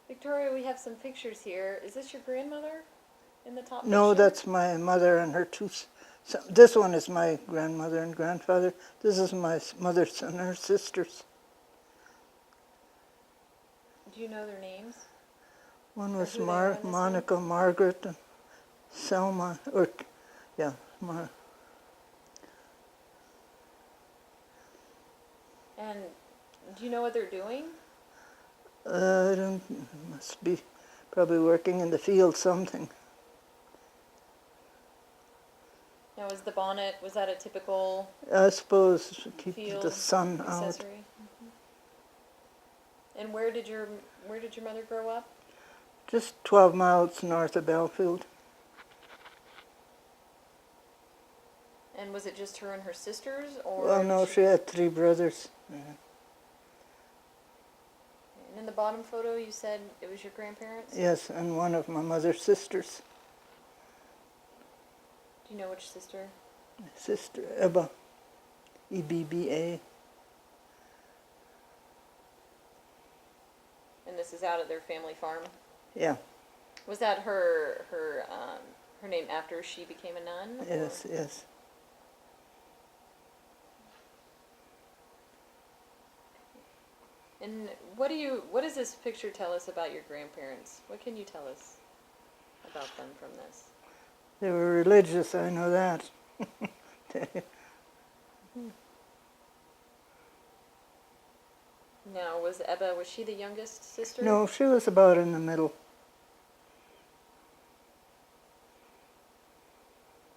Victoria, we have some pictures here. Is this your grandmother in the top No, picture? that's my mother and her two. This one is my grandmother and grandfather. This is my mother's and her sisters. Do you know their names? One Or was who they are in this Monica, Margaret, and Selma, or yeah, And do you know what they're doing? I don't, must be probably working in the field something. Now, was the bonnet, was that a typical I suppose to keep field the sun out. accessory? And where did your mother grow up? Just 12 miles north of Belfield. And was it just her and her sisters, or? Well, no, she had 3 brothers. Yeah. And in the bottom photo, you said it was your grandparents? Yes, and one of my mother's sisters. Do you know which sister? Sister Ebba, E-B-B-A. And this is out at their family farm? Yeah. Was that her name after she became a nun? Yes, or? yes. And what does this picture tell us about your grandparents? What can you tell us about them from this? They were religious, I know that. Now, was she the youngest sister? No, she was about in the middle.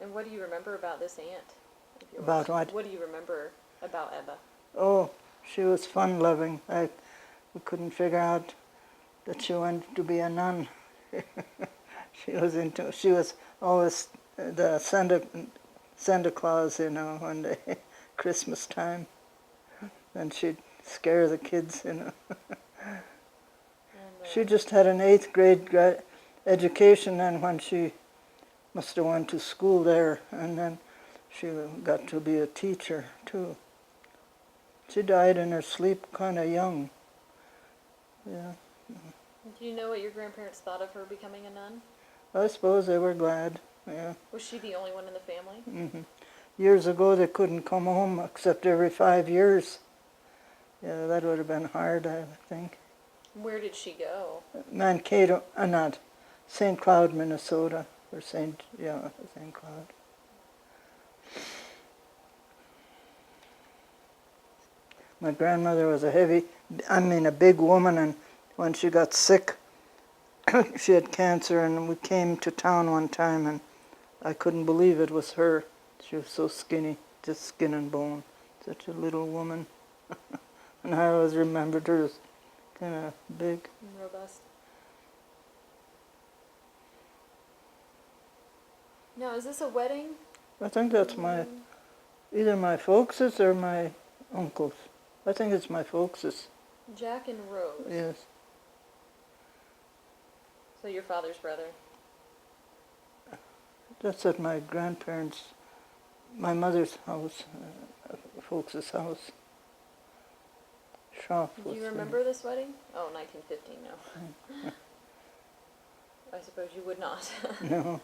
And what do you remember about this aunt of yours? About what? What do you remember about Ebba? Oh, she was fun-loving. We couldn't figure out that she wanted to be a nun. She was always the Santa Claus, you know, on the Christmas time. And she'd scare the kids, you know. She just had an 8th grade education, and when she must have went to school there, and then she got to be a teacher too. She died in her sleep kind of young. Yeah. Do you know what your grandparents thought of her becoming a nun? I suppose they were glad, yeah. Was she the only one in the family? Mm-hmm. Years ago they couldn't come home except every 5 years. Yeah, that would have been hard, I think. Where did she go? Mankato, not St. Cloud, Minnesota, or St. Cloud. My grandmother was a big woman, and when she got sick, she had cancer, and we came to town one time, and I couldn't believe it was her. She was so skinny, just skin and bone, such a little woman. And I always remembered her as kind of big. And robust. Now, is this a wedding? I think that's either my folks's or my uncle's. I think it's my folks's. Jack and Rose. Yes. So your father's brother. That's at my grandparents', my mother's house, folks's house. Schaff was Do you remember this wedding? Oh, 1915, no. I suppose you would not. No.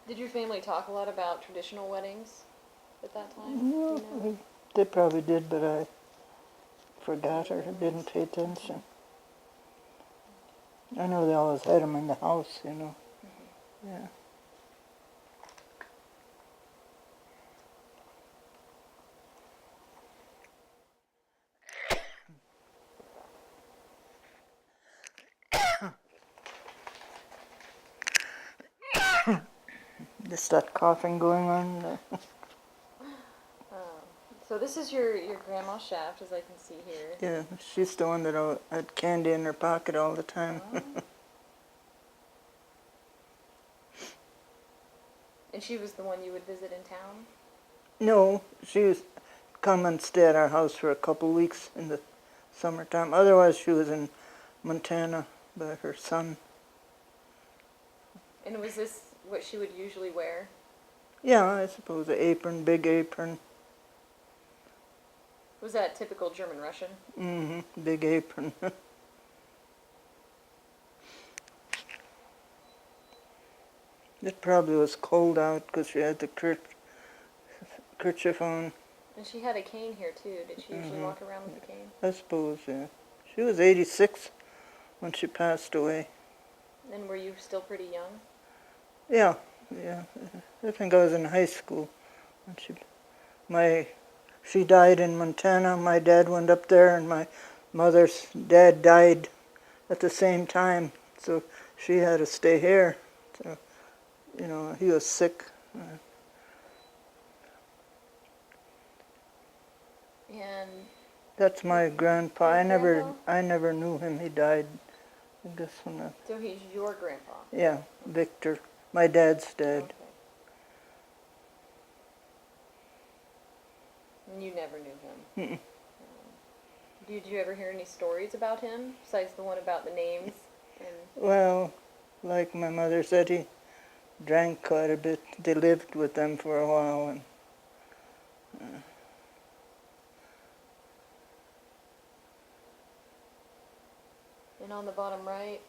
Did your family talk a lot about traditional weddings at that time? No, Do you know? they probably did, but I forgot or didn't pay attention. I know they always had them in the house, you know. Mm-hmm. Yeah. Just that coughing going on. So this is your grandma Schaff, as I can see here. Yeah, she's the one that had candy in her pocket all the time. Oh. And she was the one you would visit in town? No, she was come and stay at our house for a couple of weeks in the summertime. Otherwise, she was in Montana by her son. And was this what she would usually wear? Yeah, I suppose an apron, big apron. Was that typical German Russian? Mm-hmm. Big apron. It probably was cold out because she had the kerchief on. And she had a cane here too. Did she usually walk around with a cane? I suppose, yeah. She was 86 when she passed away. And were you still pretty young? Yeah, yeah. I think I was in high school when she died in Montana. My dad went up there, and my mother's dad died at the same time, so she had to stay here. So, you know, he was sick. And That's my grandpa. Your grandpa? I never knew him. He died, I guess, so he's your grandpa? yeah, Victor, my dad's dad. Okay. And you never knew him? Did you ever hear any stories about him, besides the one about the names? Well, like my mother said, he drank quite a bit. They lived with them for a while, and and on the bottom right,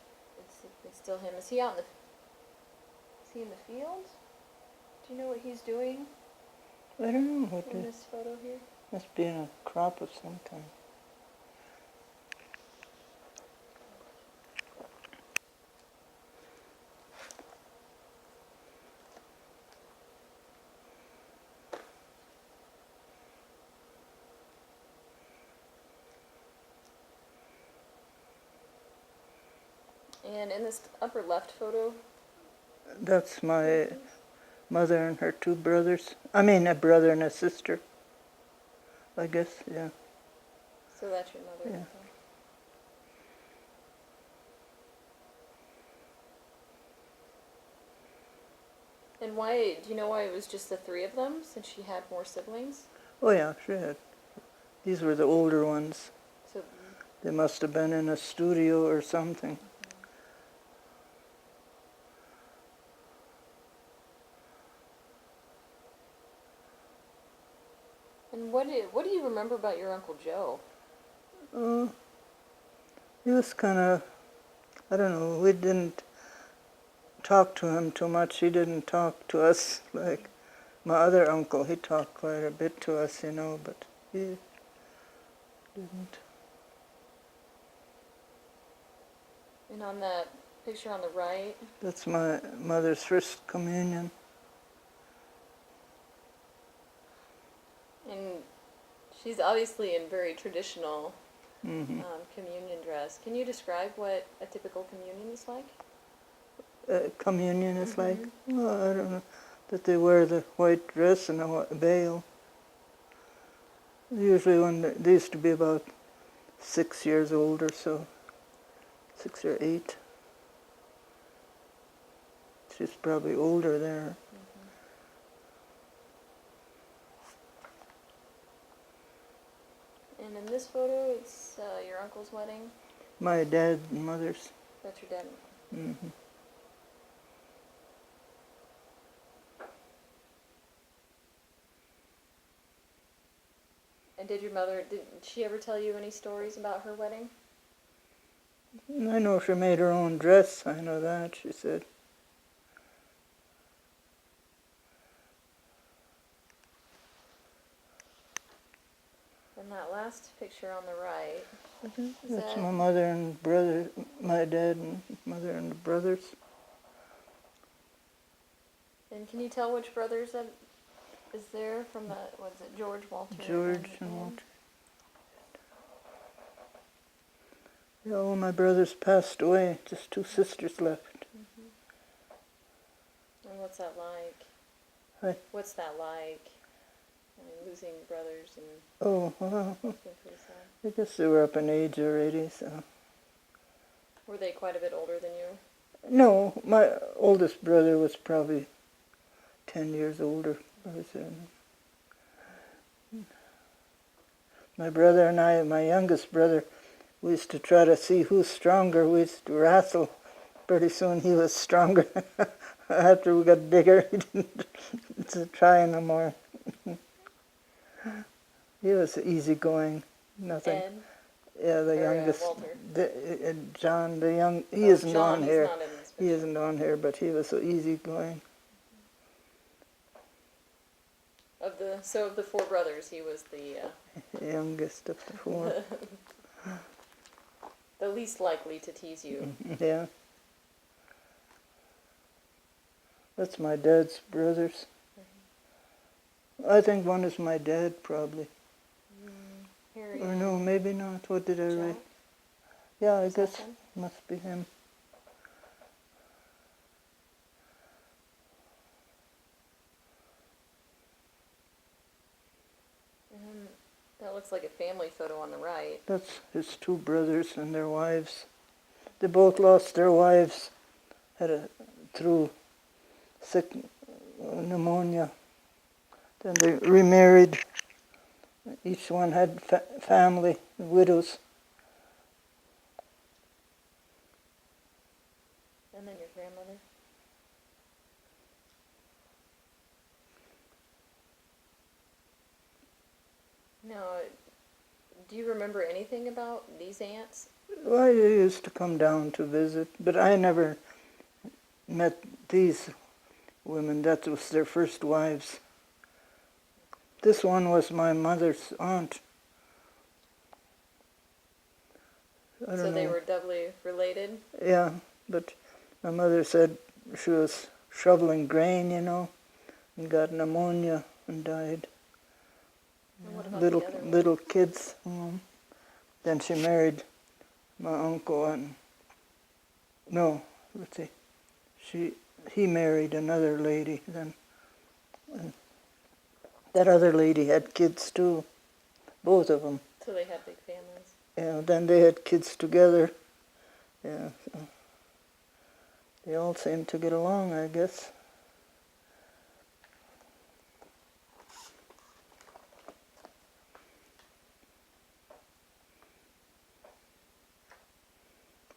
it's still him. Is he out in the? Is he in the field? Do you know what he's doing I don't know what in it this photo here? must be in a crop of some kind. And in this upper left photo, That's my mother and her two brothers. I mean, a brother and a sister, I guess, yeah. so that's your mother. Yeah. Okay. And why, do you know why it was just the three of them, since she had more siblings? Oh yeah, she had. These were the older ones. So, They must have been in a studio or something. and what do you remember about your Uncle Joe? He was kind of, I don't know, we didn't talk to him too much. He didn't talk to us like my other uncle. He talked quite a bit to us, you know, but he didn't. And on that picture on the right, That's my mother's first communion. and she's obviously in very traditional communion dress. Can you describe what a typical communion is like? Communion is like, well, I don't know, that they wear the white dress and a veil. Usually when they used to be about 6 years old or so, 6 or 8. She's probably older there. And in this photo, it's your uncle's wedding. My dad and mother's. That's your dad. Mm-hmm. And did she ever tell you any stories about her wedding? I know she made her own dress. I know that, she said. And that last picture on the right. That's my mother and brother, my dad and mother and the brothers. And can you tell which brothers that is there from the, what is it, George, Walter? George and Walter. Yeah, all my brothers passed away. Just 2 sisters left. And what's that like? Hi. What's that like? I mean, losing brothers and Oh, well, it's been pretty sad. I guess they were up in age already, so. Were they quite a bit older than you? No, my oldest brother was probably 10 years older. My brother and I, my youngest brother, we used to try to see who's stronger. We used to wrestle. Pretty soon he was stronger. After we got bigger, he didn't try no more. He was easygoing, nothing. Ed? Yeah, the Or, youngest. Walter? John, the young. He Oh, isn't John, on he's here. not in this He picture. isn't on here, but he was so easygoing. Of the four brothers, he was the Youngest of the four. the least likely to tease you. Yeah. That's my dad's brothers. I think one is my dad, probably. Harry Or no, maybe not. What did I Jack? write? Yeah, I Is that guess him? must be him. That looks like a family photo on the right. That's his two brothers and their wives. They both lost their wives through sick pneumonia. Then they remarried. Each one had family, widows. And then your grandmother. Now, do you remember anything about these aunts? Well, I used to come down to visit, but I never met these women. That was their first wives. This one was my mother's aunt. I don't So they know. were doubly related? Yeah, but my mother said she was shoveling grain, and got pneumonia and died. And what about Little the other one? little kids. Then she married my uncle, and no, let's see, he married another lady. Then and that other lady had kids too, both of them. So they had big families. Yeah. Then they had kids together. Yeah. So they all seemed to get along, I guess.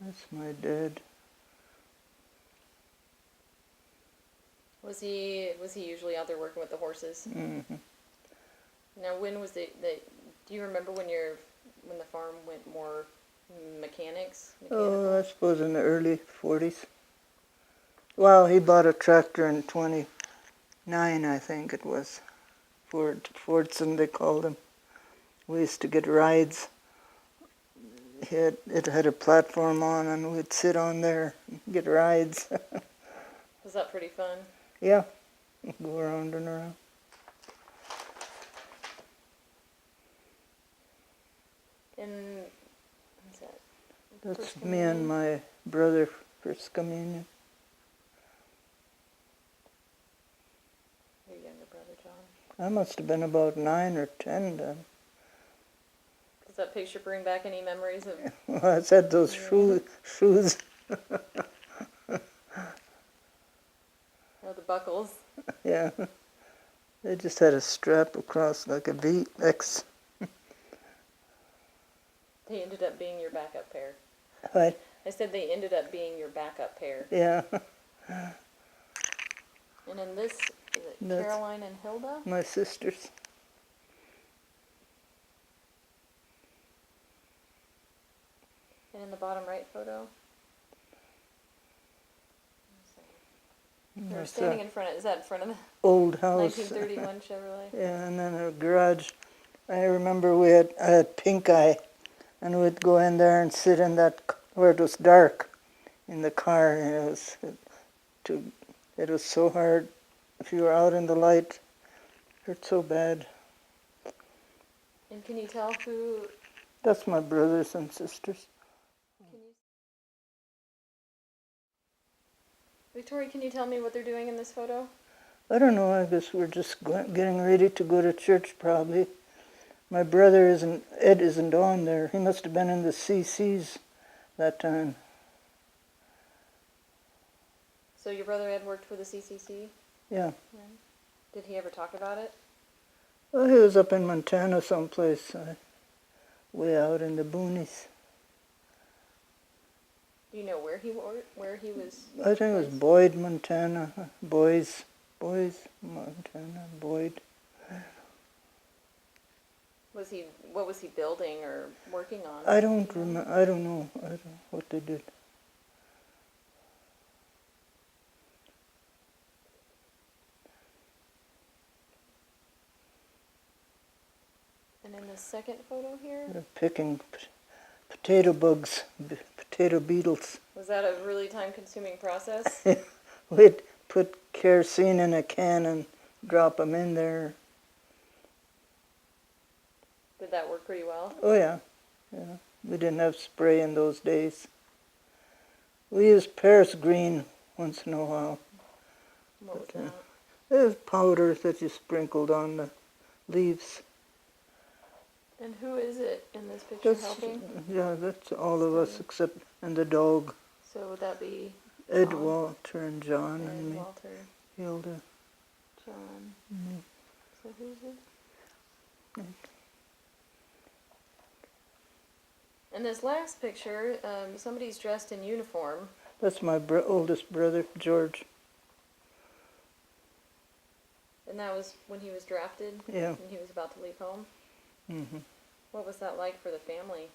That's my dad. Was he usually out there working with the horses? Mm-hmm. Now, when was the do you remember when the farm went more mechanical? Oh, I suppose in the early 40s. Well, he bought a tractor in 29, I think it was. Fordson, they called him. We used to get rides. It had a platform on, and we'd sit on there and get rides. Was that pretty fun? Yeah, go around and around. And what's that? That's First me and communion? my brother, first communion. Your younger brother, John. I must have been about 9 or 10 then. Does that picture bring back any memories of? Well, I said those shoes. Oh, the buckles. Yeah. They just had a strap across like a V, X. They ended up being your backup pair. What? I said they ended up being your backup pair. Yeah. And in this, is it That's Caroline and Hilda? my sisters. And in the bottom right photo? They're That's standing a in front of, is that in front of the old house. 1931 Chevrolet? Yeah, and then a garage. I remember I had pink eye, and we'd go in there and sit in that where it was dark in the car, and it was so hard. If you were out in the light, it hurt so bad. And can you tell who? That's my brothers and sisters. Victoria, can you tell me what they're doing in this photo? I don't know, I guess we're just getting ready to go to church probably. My brother Ed isn't on there. He must have been in the CCs that time. So your brother Ed worked for the CCC? Yeah. Did he ever talk about it? Well, he was up in Montana someplace, way out in the boonies. Do you know where he was? I think it was Boyd, Montana. Boys, Montana, Boyd. What was he building or working on? I don't remember. I don't know. I don't know what they did. And in the second photo here? They're picking potato bugs, potato beetles. Was that a really time-consuming process? We'd put kerosene in a can and drop them in there. Did that work pretty well? Oh yeah, yeah. We didn't have spray in those days. We used Paris green once in a while. What was that? It was powder that you sprinkled on the leaves. And who is it in this picture helping? Yeah, that's all of us except, and the dog. So would that be Ed, John? Walter, and John, Ed, and me. Walter, Hilda. John. Me. So who's it? In this last picture, somebody's dressed in uniform. That's my oldest brother, George. And that was when he was drafted? Yeah. And he was about to leave home? Mm-hmm. What was that like for the family?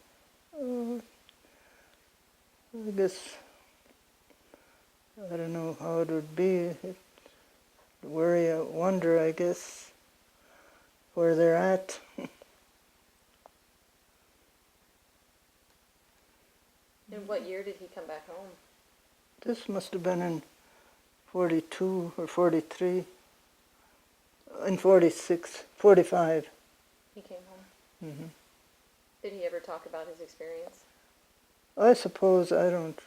I guess, I don't know how it would be. Worry, wonder, I guess, where they're at. In what year did he come back home? This must have been in 42 or 43. In 46, 45. He came home. Mm-hmm. Did he ever talk about his experience? I suppose, I don't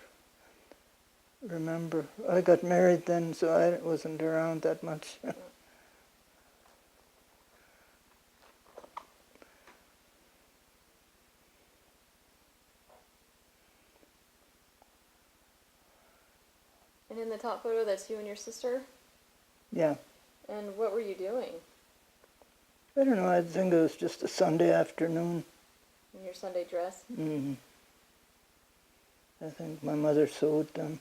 remember. I got married then, so I wasn't around that much. And in the top photo, that's you and your sister? Yeah. And what were you doing I don't know, I think it was just a Sunday afternoon. in your Sunday dress? Mm-hmm. I think my mother sewed them.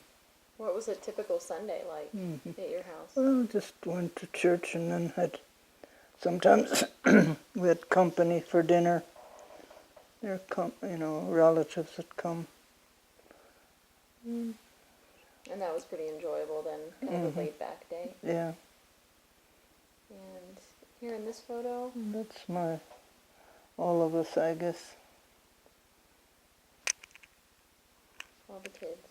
What was a typical Sunday like at your house? Well, just went to church and then had, sometimes we had company for dinner. There relatives would come. And that was pretty enjoyable then, kind of a laid-back day. Yeah. And here in this photo? That's all of us, I guess. All the kids.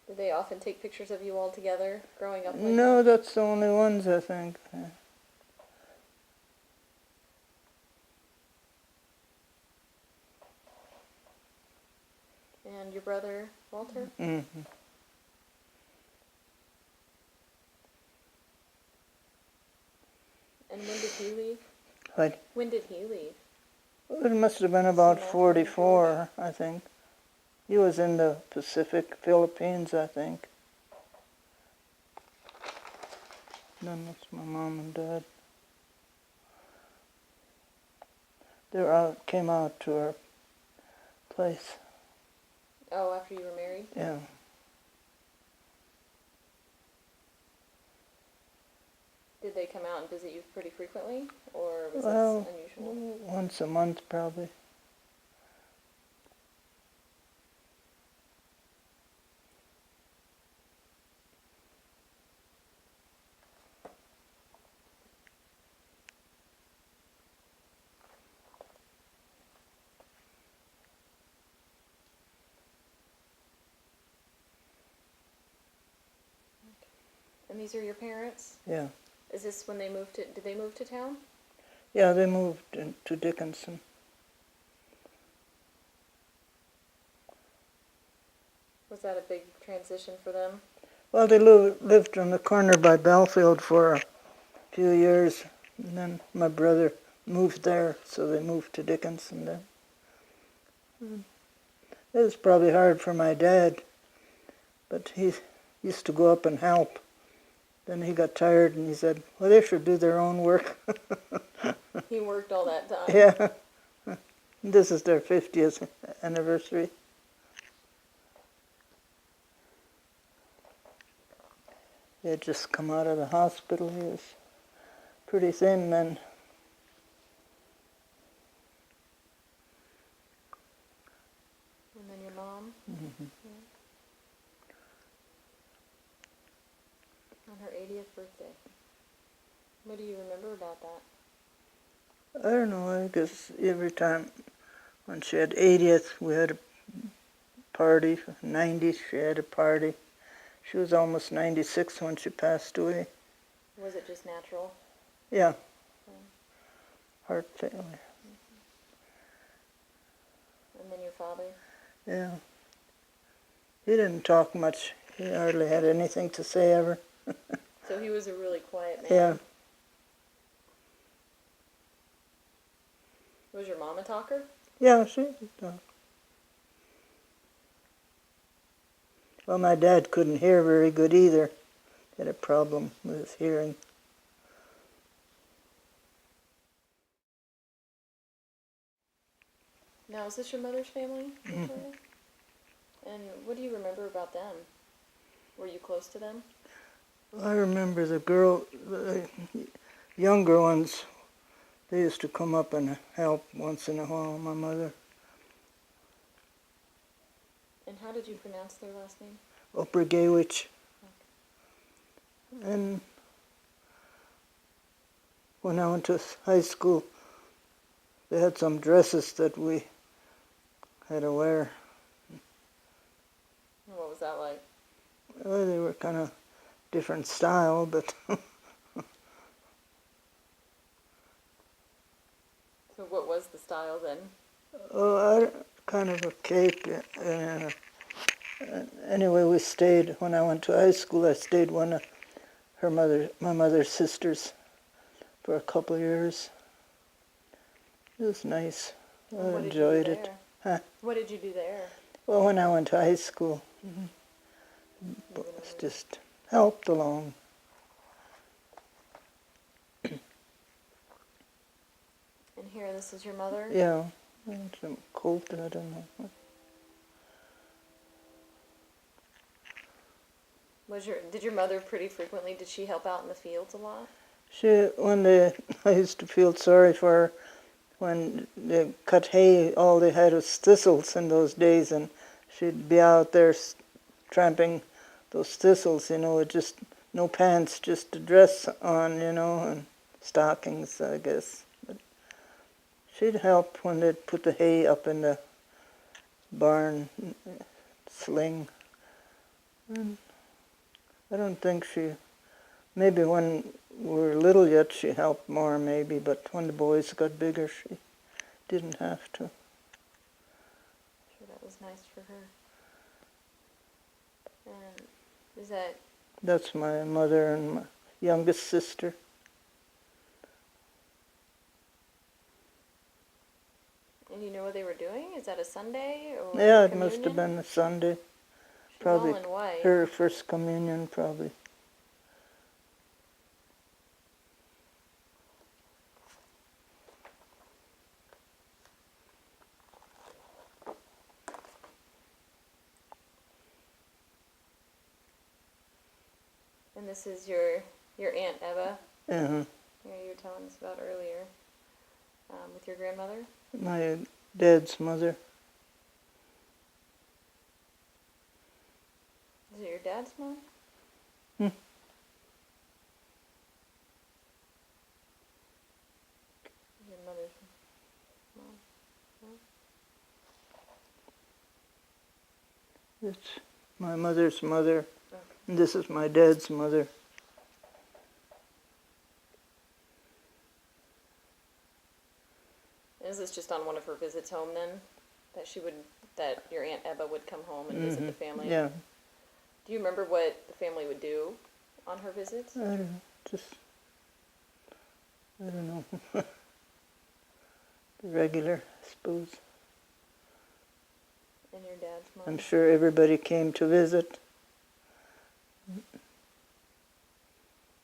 Did they often take pictures of you all together growing up like No, that? that's the only ones, I think. And your brother, Walter? Mm-hmm. And when did he leave? What? When did he leave? It must have been about Small 44, I think. He was in the Pacific, Philippines, I think. Then that's my mom and dad. Came out to our place. Oh, after you were married? Yeah. Did they come out and visit you pretty frequently? Or was Well, this unusual? once a month probably. And these are your parents? Yeah. Is this when they moved did they move to town? Yeah, they moved to Dickinson. Was that a big transition for them? Well, they lived on the corner by Belfield for a few years, and then my brother moved there, so they moved to Dickinson then. It was probably hard for my dad, but he used to go up and help. Then he got tired and he said, well, they should do their own work. He worked all that time. Yeah. This is their 50th anniversary. He had just come out of the hospital. He was pretty thin then. And then your mom? Mm-hmm. Yeah. On her 80th birthday. What do you remember about that? I don't know, I guess every time when she had 80th, we had a party. 90th, she had a party. She was almost 96 when she passed away. Was it just natural? Yeah. Okay. Heart failure. Mm-hmm. And then your father? Yeah. He didn't talk much. He hardly had anything to say ever. So he was a really quiet man? Yeah. Was your mom a talker? Yeah, she did talk. Well, my dad couldn't hear very good either. He had a problem with his hearing. Now, is this your mother's family, Victoria? Mm-hmm. And what do you remember about them? Were you close to them? I remember the younger ones, they used to come up and help once in a while, my mother. And how did you pronounce their last name? Uppergawich. Okay. And when I went to high school, they had some dresses that we had to wear. And what was that like? Well, they were kind of different style, but So what was the style then? kind of a cape. Anyway, we stayed, when I went to high school, I stayed one of my mother's sisters for a couple of years. It was nice. I enjoyed it. Huh? What did you do there? Well, when I went to high school, it was just helped along. And here, this is your mother? Yeah, and some coat, I don't know. Did your mother pretty frequently, did she help out in the fields a lot? I used to feel sorry for her when they cut hay. All they had was thistles in those days, and she'd be out there tramping those thistles, with just no pants, just a dress on, and stockings, I guess. But she'd help when they'd put the hay up in the barn sling. And I don't think maybe when we were little yet she helped more maybe, but when the boys got bigger she didn't have to. Sure, that was nice for her. And is that... That's my mother and my youngest sister. And you know what they were doing? Is that a Sunday or Yeah, it communion? must have been a Sunday. She's Probably all in white. her first communion, probably. And this is your Aunt Eva? Uh-huh. Yeah, you were telling us about earlier. With your grandmother? My dad's mother. Is it your dad's mom? Hmm. Your mother's mom? No? It's my mother's mother. Okay. And this is my dad's mother. Is this just on one of her visits home then? That your Aunt Eva would come home and visit the family? Yeah. Do you remember what the family would do on her visits? I don't know. The regular, I suppose. And your dad's mom? I'm sure everybody came to visit.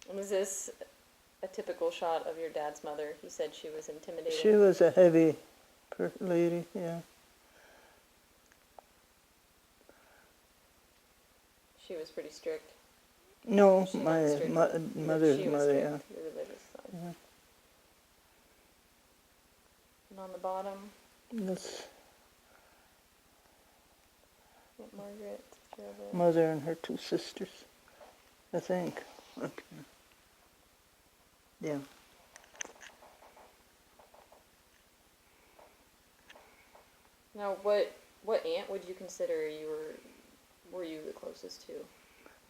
And was this a typical shot of your dad's mother? He said she was intimidating. She was a heavy lady, yeah. She was pretty strict. No, She my not strict, mother's she was mother, strict, yeah. your religious side. Yeah. And on the bottom, That's Margaret, mother and her two sisters, I think. Okay. Yeah. Now, what aunt would you consider were you the closest to?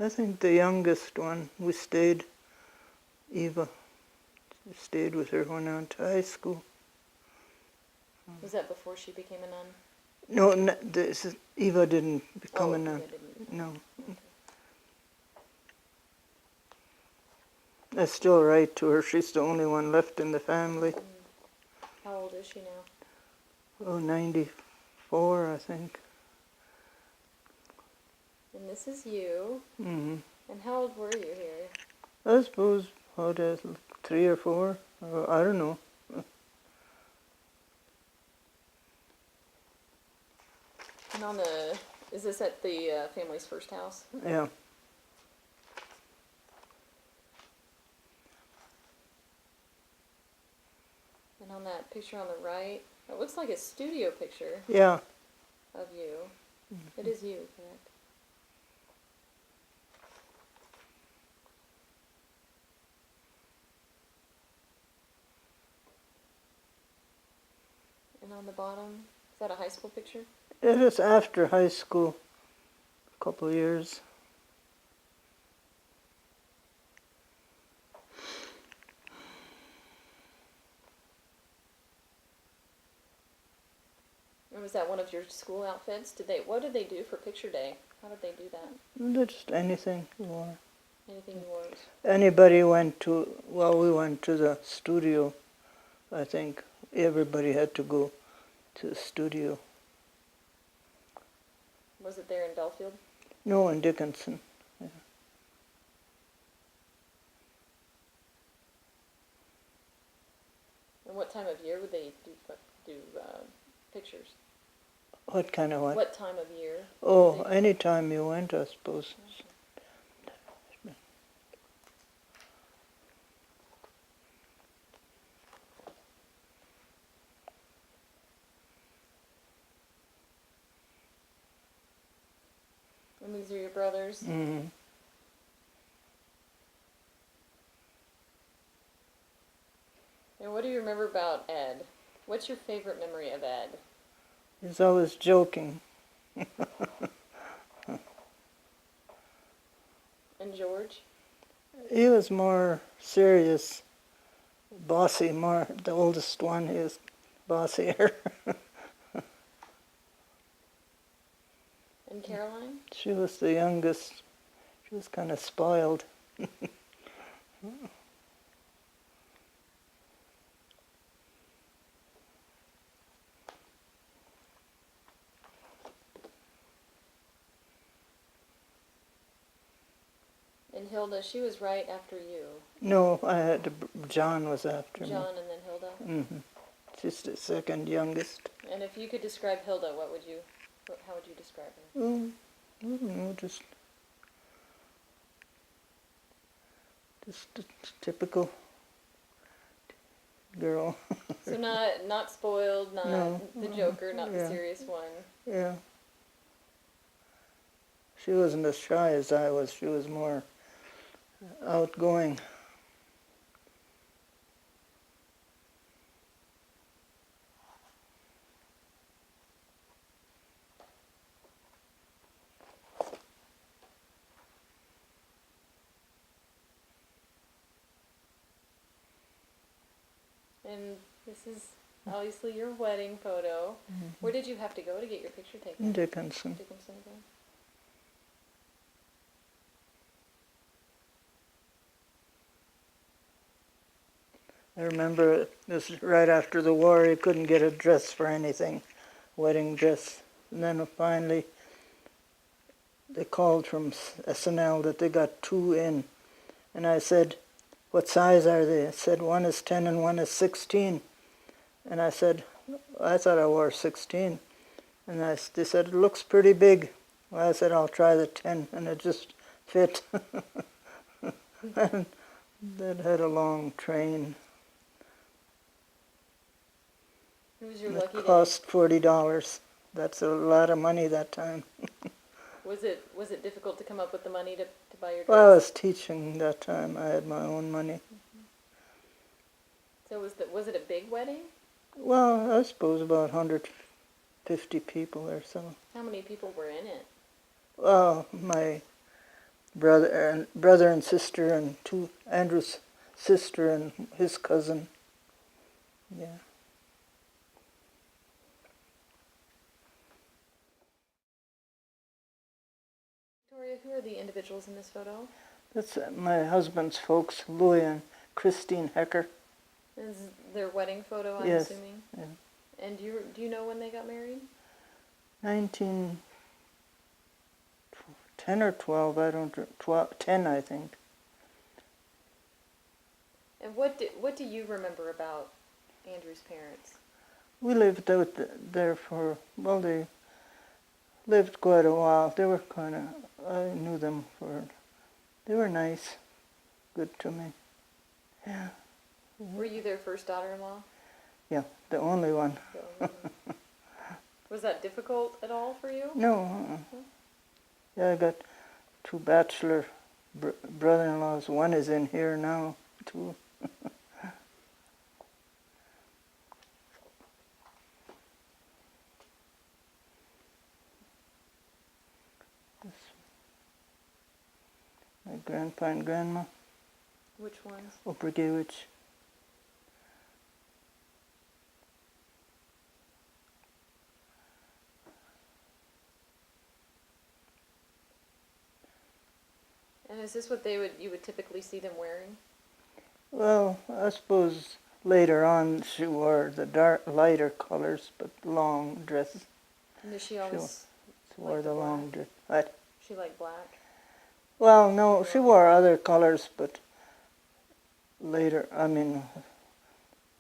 I think the youngest one, we stayed, Eva, we stayed with her when I went to high school. Was that before she became a nun? No, Eva didn't become a Eva nun. didn't. No. Okay. I still write to her. She's the only one left in the family. How old is she now? Oh, 94, I think. And this is you. Mm-hmm. And how old were you here? I suppose, 3 or 4? I don't know. And is this at the family's first house? Yeah. And on that picture on the right, it looks like a studio picture Yeah. of you. Mm-hmm. It is you, correct? And on the bottom, is that a high school picture? It is after high school, a couple of years. And was that one of your school outfits? What did they do for picture day? How did they do that? Just anything you want. Anything you wore? Anybody we went to the studio. I think everybody had to go to the studio. Was it there in Belfield? No, in Dickinson. Yeah. And what time of year would they do pictures? What kind of what? What time of year? Oh, any time you went, I suppose. Okay. And these are your brothers? Mm-hmm. And what do you remember about Ed? What's your favorite memory of Ed? He's always joking. And George? He was more serious, bossy, the oldest one. He was bossier. And Caroline? She was the youngest. She was kind of spoiled. And Hilda, she was right after you. No, John was after me. John and then Hilda? Mm-hmm. She's the second youngest. And if you could describe Hilda, how would you describe her? I don't know, just a typical girl. So not spoiled, not the joker, not the serious one. Yeah. She wasn't as shy as I was. She was more outgoing. And this is obviously your wedding photo. Mm-hmm. Where did you have to go to get your picture taken? In Dickinson. Dickinson again. I remember this was right after the war. You couldn't get a dress for anything, wedding dress. And then finally they called from SNL that they got 2 in. And I said, what size are they? I said, one is 10 and one is 16. And I said, I thought I wore 16. And they said, it looks pretty big. Well, I said, I'll try the 10. And it just fit. And that had a long train. Who was your It lucky day? cost $40. That's a lot of money that time. Was it difficult to come up with the money to buy your dress? Well, I was teaching that time. I had my own money. So was it a big wedding? Well, I suppose about 150 people or so. How many people were in it? Well, my brother and sister, and Andrew's sister and his cousin. Yeah. Victoria, who are the individuals in this photo? That's my husband's folks, Louis and Christine Hecker. This is their wedding photo, I'm Yes. assuming. Yeah. And do you know when they got married? 1910 or 12, I don't, 10 I think. And what do you remember about Andrew's parents? We lived out there for, well, they lived quite a while. They were kind of, I knew them they were nice, good to me. Yeah. Were you their first daughter-in-law? Yeah, the only one. The only one. Was that difficult at all for you? No. Yeah, I got two bachelor brother-in-laws. One is in here now, too. My grandpa and grandma, Which ones? Obergewich. And is this what you would typically see them wearing? Well, I suppose later on she wore the lighter colors, but long dresses. And did she always She wore like the long black? dress. What? She liked black? Well, no, she wore other colors, but later, I mean,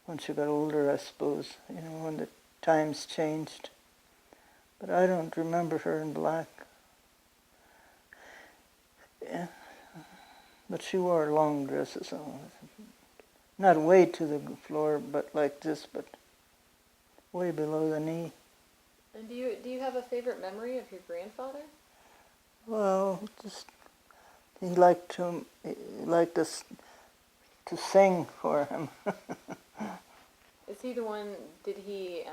when she got older, I suppose, when the times changed. But I don't remember her in black. Yeah. But she wore long dresses, so not way to the floor, but like this, but way below the knee. And do you have a favorite memory of your grandfather? Well, just he liked us to sing for him. Is he the one? Did he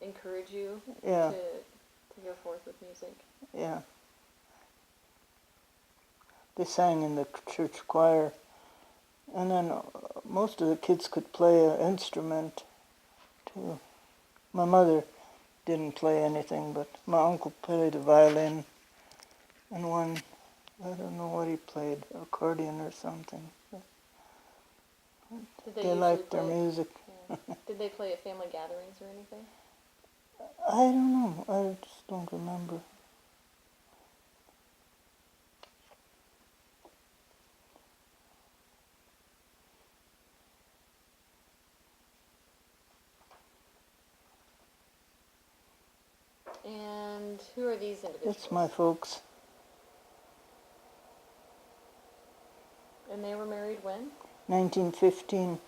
encourage you Yeah. to go forth with music? Yeah. They sang in the church choir, and then most of the kids could play an instrument too. My mother didn't play anything, but my uncle played the violin, and one, I don't know what he played, accordion or something. Did They usually liked their play- music. Yeah. Did they play at family gatherings or anything? I don't know. I just don't remember. And who are these individuals? It's my folks. And they were married when? 1915.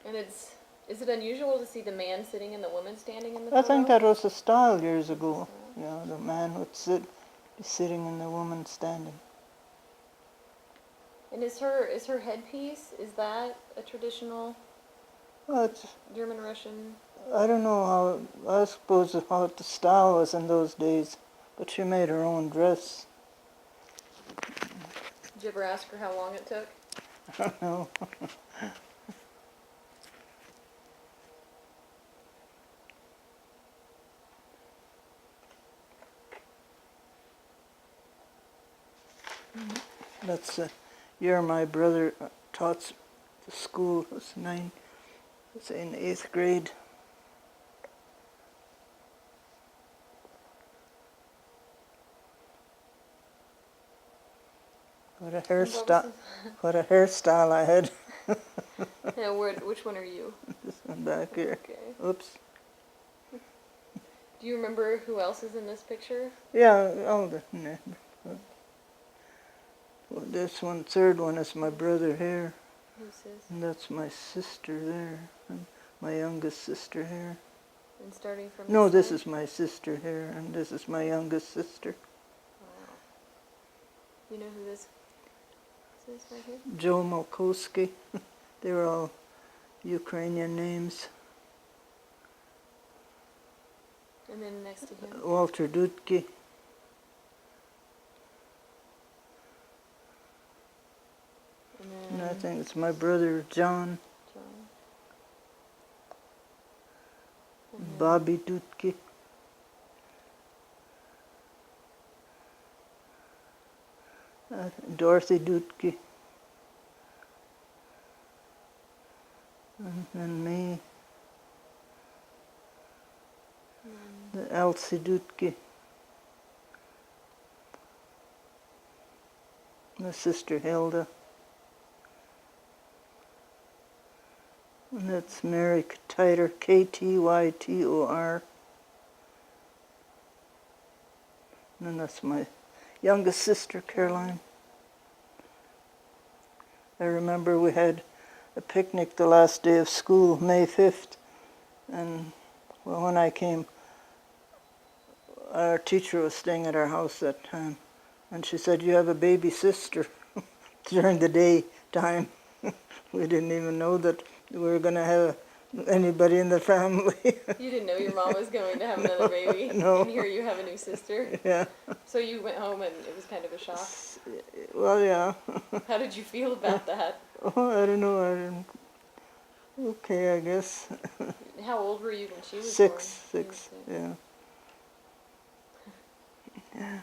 And is it unusual to see the man sitting and the woman standing in the I photo? think that was the style years ago. Yeah, the man would be sitting and the woman standing. And is her headpiece, is that a traditional Well, German Russian? I don't know I suppose how the style was in those days, but she made her own dress. Did you ever ask her how long it took? I don't know. That's the year my brother taught the school. It was in 8th grade. What a hairstyle! What a hairstyle I had. Yeah, which one are you? This one back here. Okay. Oops. Do you remember who else is in this picture? Yeah, all the neighbors. Well, this one, third one is my brother here. Who's this? And that's my sister there. And my youngest sister here. And starting from No, this side? is my sister here, and this is my youngest sister. Wow. You know who this is right here? Joe Malkowski. They were all Ukrainian names. And then next to him? Walter Dudke. And And I then think it's my brother John. John. And then Bobby Dudke. Dorothy Dudke. And then me. The Elsie Dudke. My sister Hilda. And that's Mary Tytor, K-T-Y-T-O-R. And then that's my youngest sister, Caroline. I remember we had a picnic the last day of school, May 5th. And well, when I came, our teacher was staying at our house that time. And she said, "You have a baby sister," during the daytime. We didn't even know that we were going to have anybody in the family. you didn't know your mom was going to have another baby? No. And here you have a new sister? Yeah. So you went home and it was kind of a shock? Well, yeah. How did you feel about that? Oh, I don't know. I didn't. Okay, I guess. How old were you when she was Six. born? You were six. Yeah.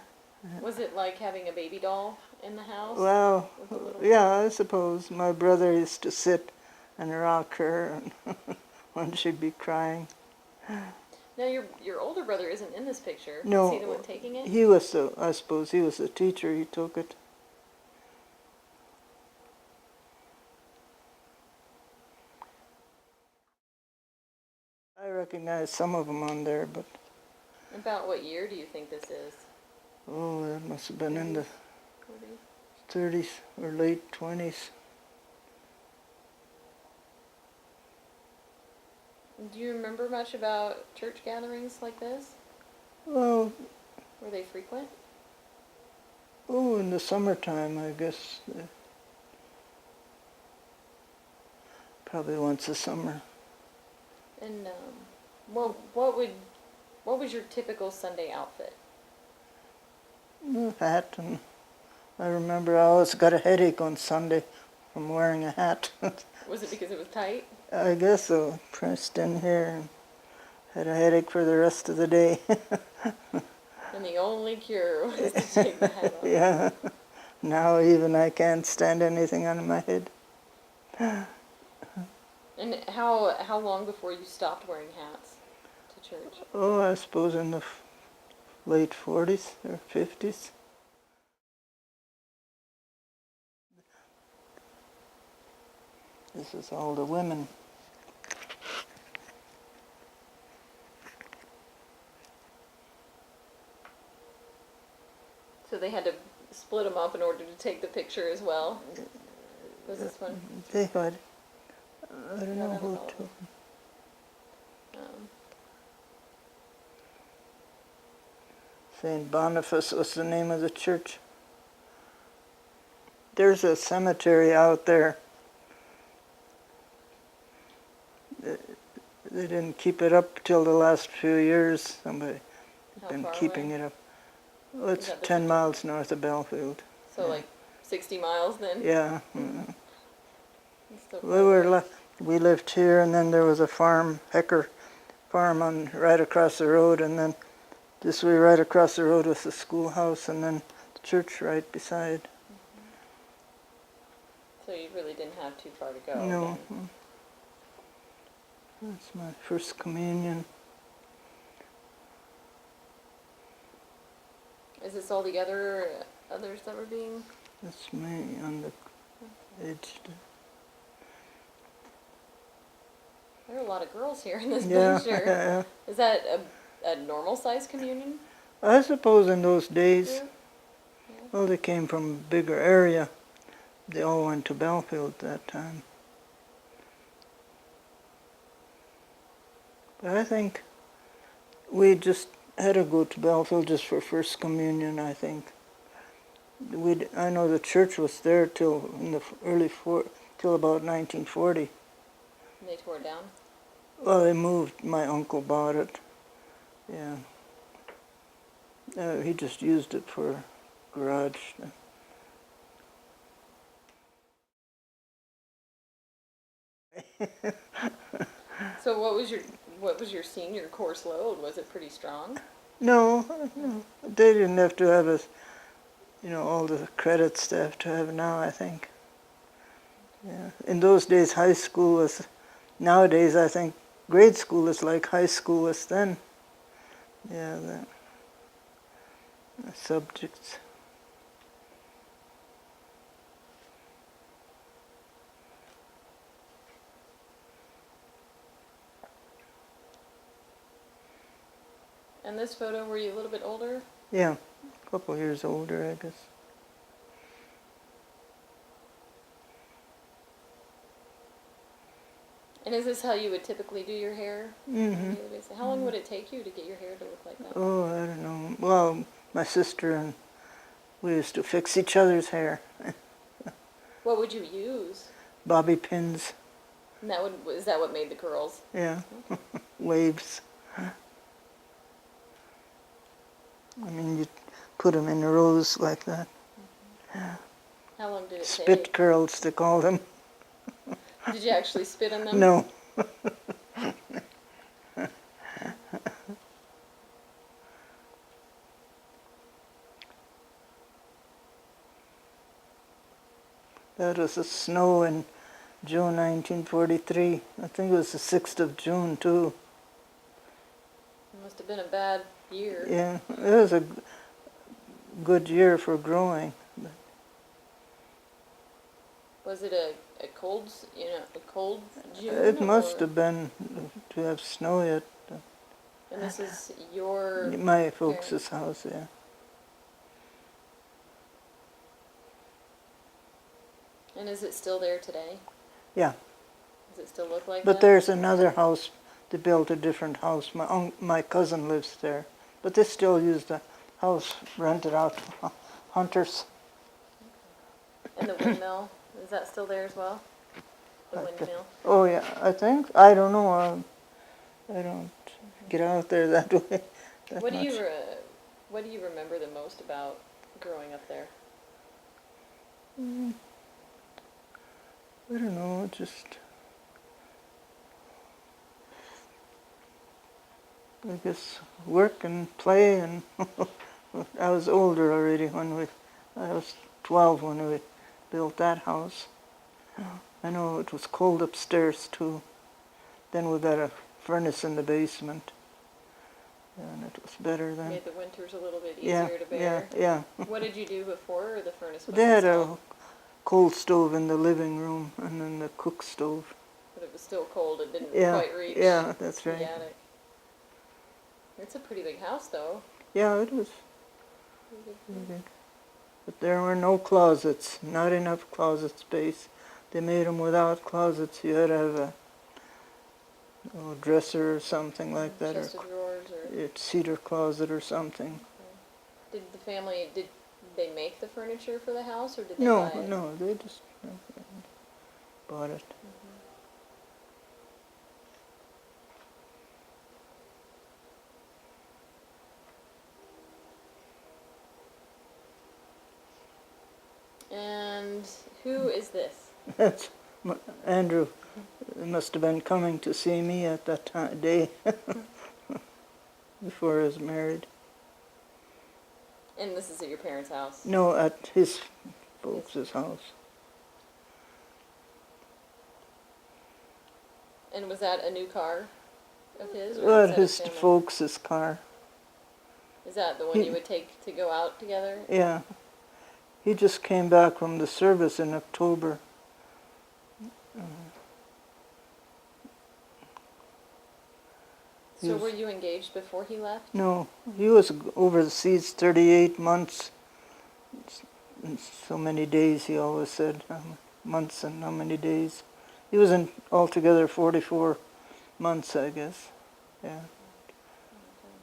Was it like having a baby doll in the house? Well, With the little yeah, I suppose. My brother used to sit and rock her and when she'd be crying. Now your older brother isn't in this picture. No. Is he the one taking it? He was I suppose he was the teacher. He took it. I recognize some of them on there, but About what year do you think this is? oh, that must have been in the 40? 30s or late 20s. Do you remember much about church gatherings like this? Well, Were they frequent? oh, in the summertime, I guess. Probably once a summer. And what was your typical Sunday outfit? Hat, and I remember I always got a headache on Sunday from wearing a hat. Was it because it was tight? I guess so. Pressed in here and had a headache for the rest of the day. And the only cure was to take the hat off. Yeah. Now even I can't stand anything on my head. And how long before you stopped wearing hats to church? Oh, I suppose in the late 40s or 50s. This is all the women. So they had to split them up in order to take the picture as well. Was this one? They had, I don't No, know that who was all of took. St. Boniface was the name of the church. There's a cemetery out there. They didn't keep it up till the last few years. Somebody How been far keeping away? it up. Well, it's that the 10 miles north of Belfield. So Yeah. like 60 miles then? Yeah. It's still We quite a were ways. we lived here, and then there was a farm, Hecker farm, on right across the road, and then this way right across the road was the schoolhouse, and then the church right beside. So you really didn't have too far to go. No. then. That's my first communion. Is this all the others that were being? That's me on the edge. There are a lot of girls here in this Yeah. picture. Yeah. Is that a normal size communion I suppose in those days, group? Yeah. well, they came from a bigger area. They all went to Belfield at that time. But I think we just had to go to Belfield just for First Communion, I think. I know the church was there till in the till about 1940. And they tore it down? Well, they moved. My uncle bought it. Yeah. He just used it for garage. So what was your senior course load? Was it pretty strong? No, they didn't have to have all the credits they have to have now, I think. Yeah. In those days, high school was, nowadays I think grade school is like high school was then. Yeah, the subjects. And this photo, were you a little bit older? Yeah, a couple years older, I guess. And is this how you would typically do your hair? Mm-hmm. How long would it take you to get your hair to look like that? Oh, I don't know. Well, my sister and we used to fix each other's hair. What would you use? Bobby pins. And is that what made the curls? Yeah, waves. I mean, you put them in rows like that. Mm-hmm. How long did it take? Spit curls, they call them. Did you actually spit on them? No. That was the snow in June 1943. I think it was the 6th of June, too. It must have been a bad year. Yeah, it was a good year for growing. Was it a cold June? It must have been to have snow yet. And this is your My folks' house, yeah. And is it still there today? Yeah. Does it still look like But that? there's another house. They built a different house. My cousin lives there. But they still use the house rented out to hunters. And the windmill, is that still there as well? The windmill? Oh, yeah, I think. I don't know. I don't get out there that way that What much. do you remember the most about growing up there? I don't know, just... I guess work and play, and I was older already I was 12 when we built that house. I know it was cold upstairs too. Then we got a furnace in the basement, and it was better then. Made the winters a little bit easier to bear. Yeah. What did you do before the furnace was They had installed? a coal stove in the living room, and then the cook stove. But it was still cold, it didn't Yeah, quite reach yeah, that's right. the attic. It's a pretty big house though. Yeah, it was. But there were no closets, not enough closet space. They made them without closets. You had to have a dresser or something like that, Chest of drawers or... a cedar closet or something. Okay. Did they make the furniture for the house, or did they No, buy it? no, they just bought it. And who is this? That's Andrew. Must have been coming to see me at that day before I was married. And this is at your parents' house? No, at his folks' house. And was that a new car of his? Or Well, was that his a family? folks' car. Is that the one you would take to go out together? Yeah. He just came back from the service in October. So were you engaged before he left? No, he was overseas 38 months. And so many days, he always said. Months and how many days. He was in altogether 44 months, I guess. Yeah.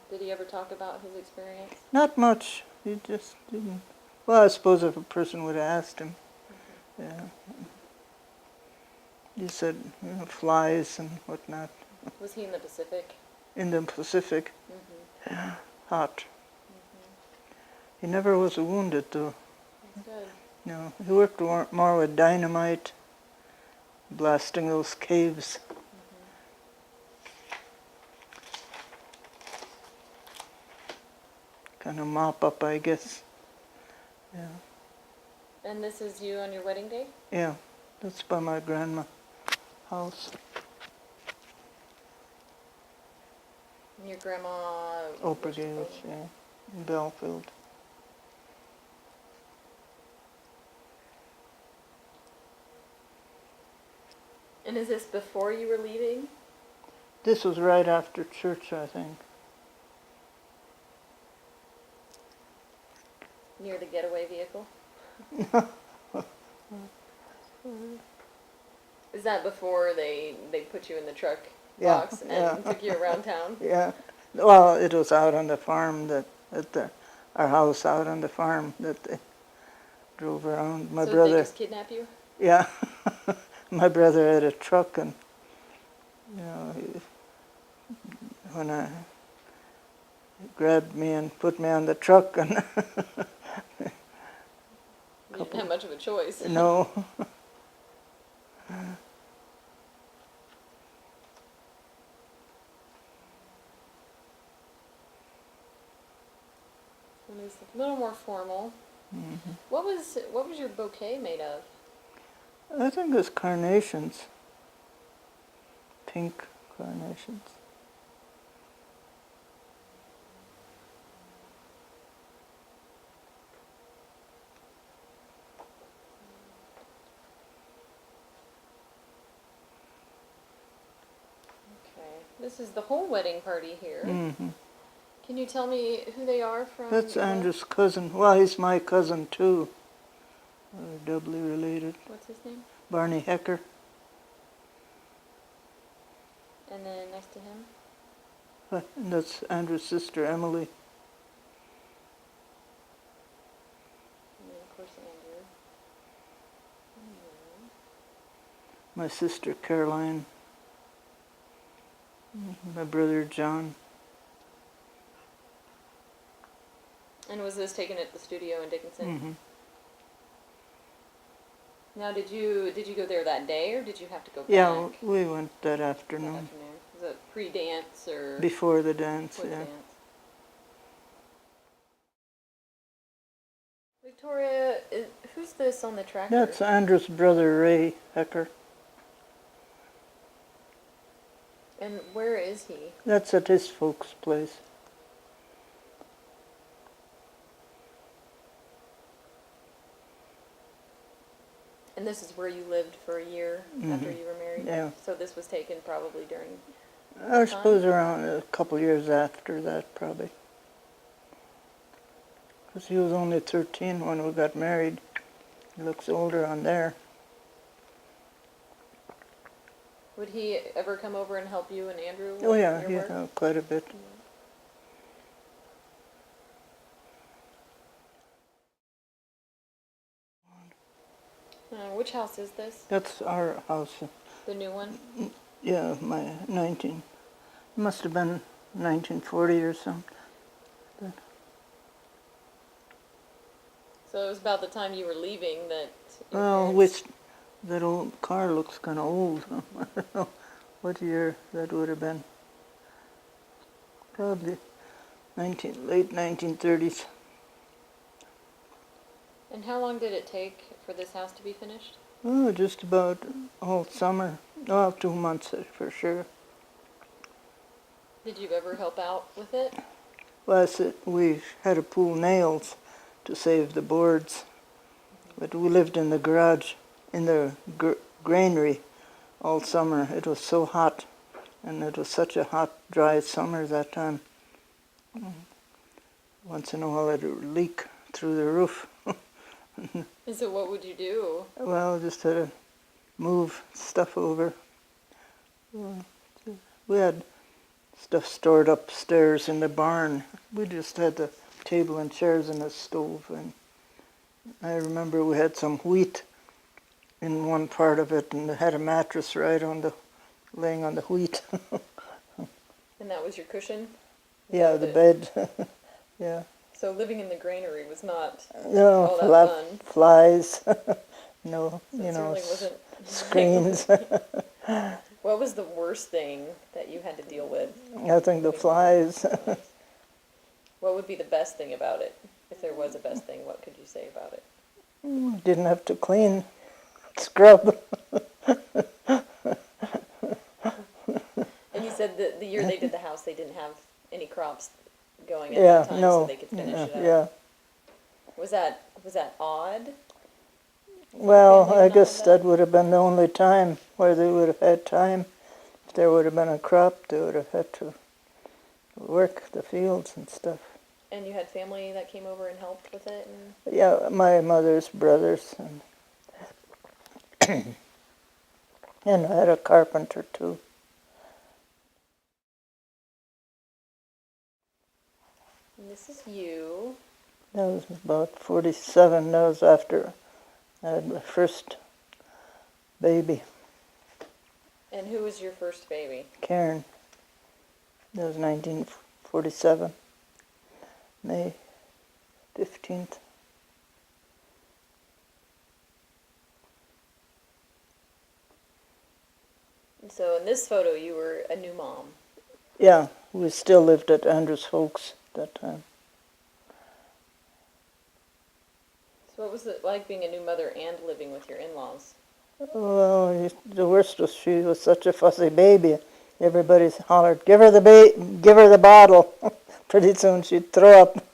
Did he ever talk about his experience? Not much. He just didn't. Well, I suppose if a person would have asked him. Yeah. He said, flies and whatnot. Was he in the Pacific? In the Pacific. Mm-hmm. Hot. Mm-hmm. He never was wounded, though. That's good. No, he worked more with dynamite, blasting those caves. Kind of mop up, I guess. Yeah. And this is you on your wedding day? Yeah, that's by my grandma's house. And your grandma? Oprah Gales, yeah, in Belfield. And is this before you were leaving? This was right after church, I think. Near the getaway vehicle? Is that before they put you in the truck box and took you around town? Yeah. Well, it was out on the farm our house out on the farm that they drove around. My so brother. Did they just kidnap you? Yeah. My brother had a truck, and when I grabbed me and put me on the truck, and You didn't have much of a choice. no. It was a little more formal. Mm-hmm. What was your bouquet made of? I think it was carnations. Pink carnations. Okay. This is the whole wedding party here. Mm-hmm. Can you tell me who they are from? That's Andrew's cousin. Well, he's my cousin too. We're doubly related. What's his name? Barney Hecker. And then next to him? And that's Andrew's sister, Emily. And then of course Andrew. My sister, Caroline. My brother, John. And was this taken at the studio in Dickinson? Mm-hmm. Now, did you go there that day, or did you have to go back? Yeah, we went that That afternoon. afternoon. Was it pre-dance or Before the dance, before the yeah. dance? Victoria, who's this on the tractor? That's Andrew's brother, Ray Hecker. And where is he? That's at his folks' place. And this is where you lived for a year after you were married? Yeah. So this was taken probably during... I suppose around a couple years after that, probably. Because he was only 13 when we got married. He looks older on there. Would he ever come over and help you and Andrew with Oh yeah, your work? yeah, quite a bit. Which house is this? That's our house. The new one? Yeah, must have been 1940 or something. So it was about the time you were leaving that... your Well, parents- that old car looks kind of old. I don't know what year that would have been. Probably late 1930s. And how long did it take for this house to be finished? Oh, just about all summer. Oh, 2 months for sure. Did you ever help out with it? Well, we had to pull nails to save the boards. But we lived in the garage, in the granary all summer. It was so hot. And it was such a hot, dry summer that time. Once in a while it would leak through the roof. And so what would you do? Well, just had to move stuff over. We had stuff stored upstairs in the barn. We just had the table and chairs and a stove. And I remember we had some wheat in one part of it, and it had a mattress right on the, laying on the wheat. And that was your cushion? Yeah, the bed. Yeah. So living in the granary was not No, all that fun. flies. No, So you it know, certainly wasn't. screens. What was the worst thing that you had to deal with? I think the flies. What would be the best thing about it? If there was a best thing, what could you say about it? Didn't have to clean, scrub. And you said that the year they did the house, they didn't have any crops going at Yeah, that time, no. so they could finish it up. Yeah. Was that odd? Well, family I not guess have that would have been the only time where they would have had time. If there would have been a crop, they would have had to work the fields and stuff. And you had family that came over and helped with it? And Yeah, my mother's brothers, and and I had a carpenter too. this is you. That was about 47. That was after I had my first baby, And who was your first baby? Karen. That was 1947, May 15th. And so in this photo, you were a new mom. Yeah, we still lived at Andrews Folks at that time. So what was it like being a new mother and living with your in-laws? Well, the worst was she was such a fussy baby. Everybody hollered, give her the bottle." Pretty soon she'd throw up.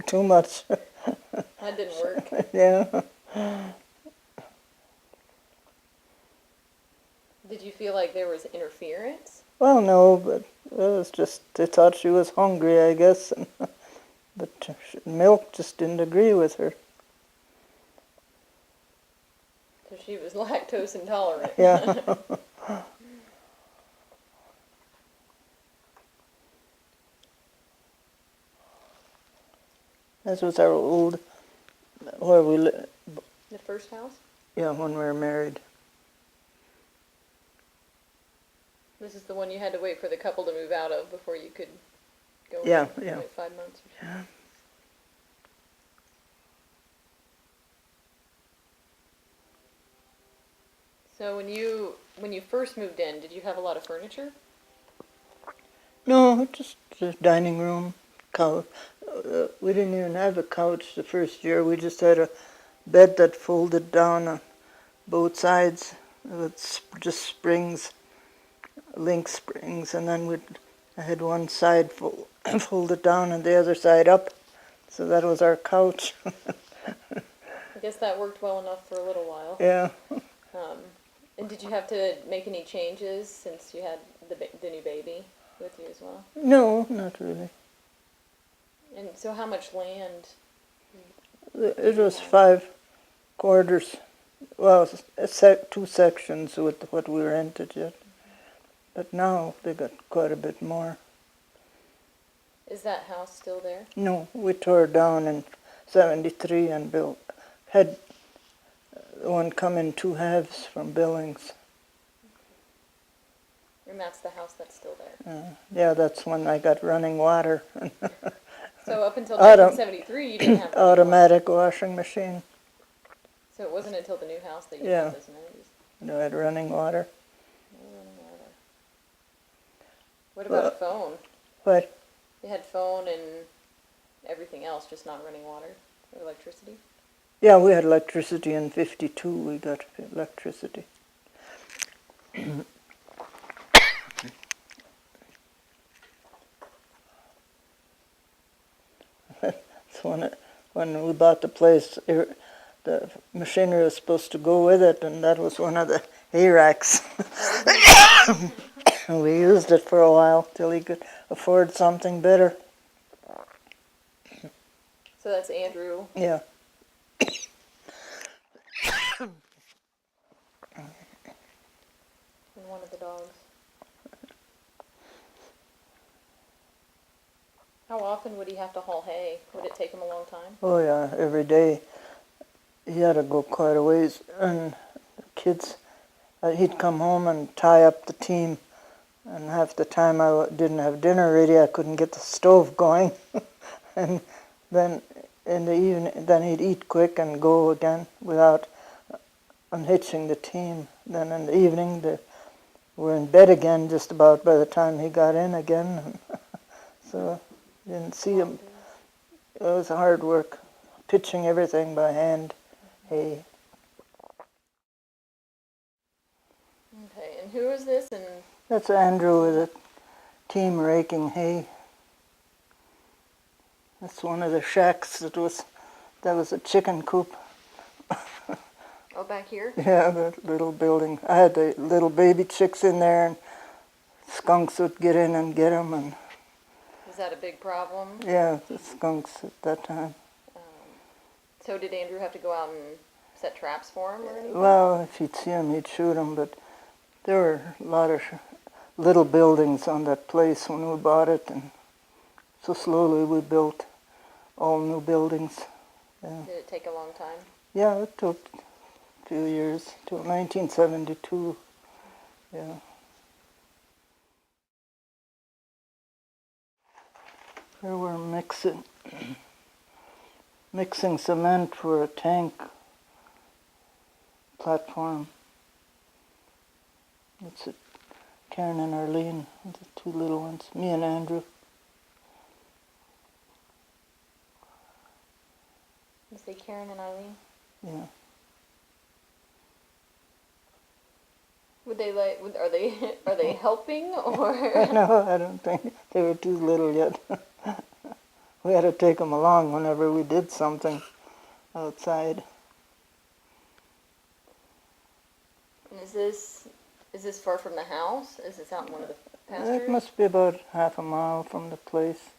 Too much. That didn't work. Yeah. Did you feel like there was interference? Well, no, but it was just, they thought she was hungry, I guess. But milk just didn't agree with her. So she was lactose intolerant. Yeah. This was our old, where we lived. The first house? Yeah, when we were married. This is the one you had to wait for the couple to move out of before you could go Yeah, in, yeah. Wait 5 months or so. Yeah. So when you first moved in, did you have a lot of furniture? No, just the dining room, couch. We didn't even have a couch the first year. We just had a bed that folded down on both sides with just springs, link springs, and then I had one side folded down and the other side up. So that was our couch. I guess that worked well enough for a little while. Yeah. And did you have to make any changes since you had the new baby with you as well? No, not really. And so how much land? It was 5 quarters. Well, two sections with what we rented yet. But now they got quite a bit more. Is that house still there? No, we tore it down in 73 and had one come in 2 halves from Billings. And that's the house that's still there? Yeah, that's when I got running water. So up until 1973, you didn't have running automatic washing machine. water. So it wasn't until the new house that you Yeah. had those amenities? I had running water. No running water. What about a phone? But You had phone and everything else, just not running water or electricity? yeah, we had electricity in 52. We got electricity. So when we bought the place, the machinery was supposed to go with it, and that was one of the hay racks. And we used it for a while till he could afford something better. So that's Andrew. Yeah. And one of the dogs. How often would he have to haul hay? Would it take him a long time? Oh yeah, every day. He had to go quite a ways. And the kids, he'd come home and tie up the team. And half the time I didn't have dinner ready, I couldn't get the stove going. And then in the evening, then he'd eat quick and go again without unhitching the team. Then in the evening, we're in bed again just about by the time he got in again. So didn't see him. It was hard work, pitching everything by hand, hay. Okay, and who is this? And That's Andrew with a team raking hay. That's one of the shacks that was a chicken coop. oh, back here? Yeah, that little building. I had the little baby chicks in there, and skunks would get in and get them. And Was that a big problem? yeah, the skunks at that time. So did Andrew have to go out and set traps for him or anything? Well, if he'd see them, he'd shoot them. But there were a lot of little buildings on that place when we bought it, and so slowly we built all new buildings. Yeah. Did it take a long time? Yeah, it took a few years, till 1972. Yeah. There were mixing cement for a tank platform. It's Karen and Arlene, the two little ones, me and Andrew. You say Karen and Eileen? Yeah. Would they are they helping or? No, I don't think they were too little yet. We had to take them along whenever we did something outside. And is this far from the house? Is this out in one of the pastures? It must be about half a mile from the place.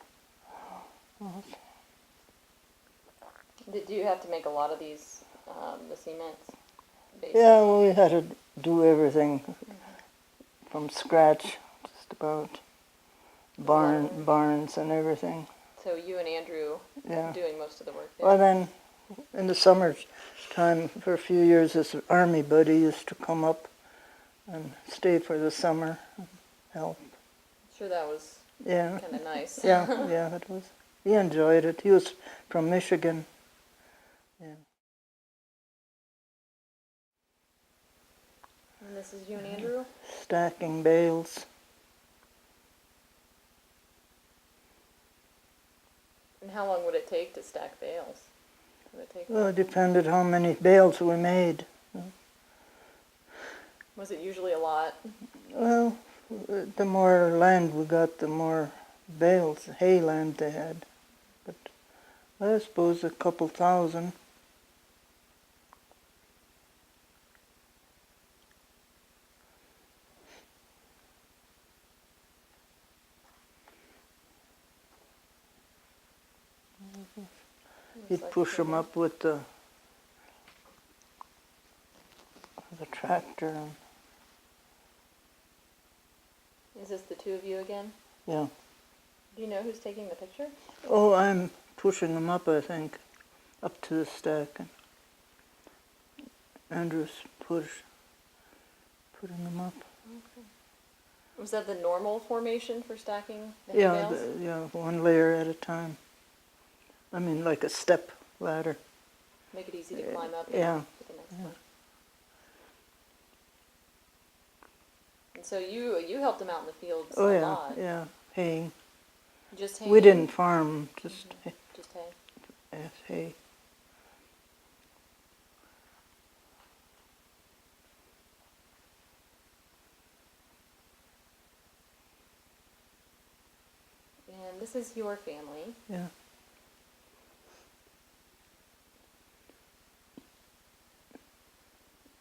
Did you have to make a lot of these, the cements? Yeah, well, we had to do everything from scratch, just about barns and everything. So you and Andrew doing most of the work there? Well, then, in the summer time, for a few years, this army buddy used to come up and stay for the summer and help. Sure, that was Yeah. kind of nice. Yeah, it was. He enjoyed it. He was from Michigan. Yeah. And this is you and Andrew? Stacking bales. And how long would it take to stack bales? Would it take? Well, it depended how many bales we made. Was it usually a lot? Well, the more land we got, the more bales, hay land they had. But I suppose a couple thousand. He'd push them up with the tractor. Is this the two of you again? Yeah. Do you know who's taking the picture? Oh, I'm pushing them up, I think, up to the stack. And Andrew's putting them up. Okay. Was that the normal formation for stacking the Yeah, bales? one layer at a time. I mean, like a step ladder. Make it easy to climb up. Yeah. To the next one. And so you helped them out in the fields a lot. Yeah, haying. Just haying? We didn't farm, just Just hay. yes, hay. And this is your family. Yeah.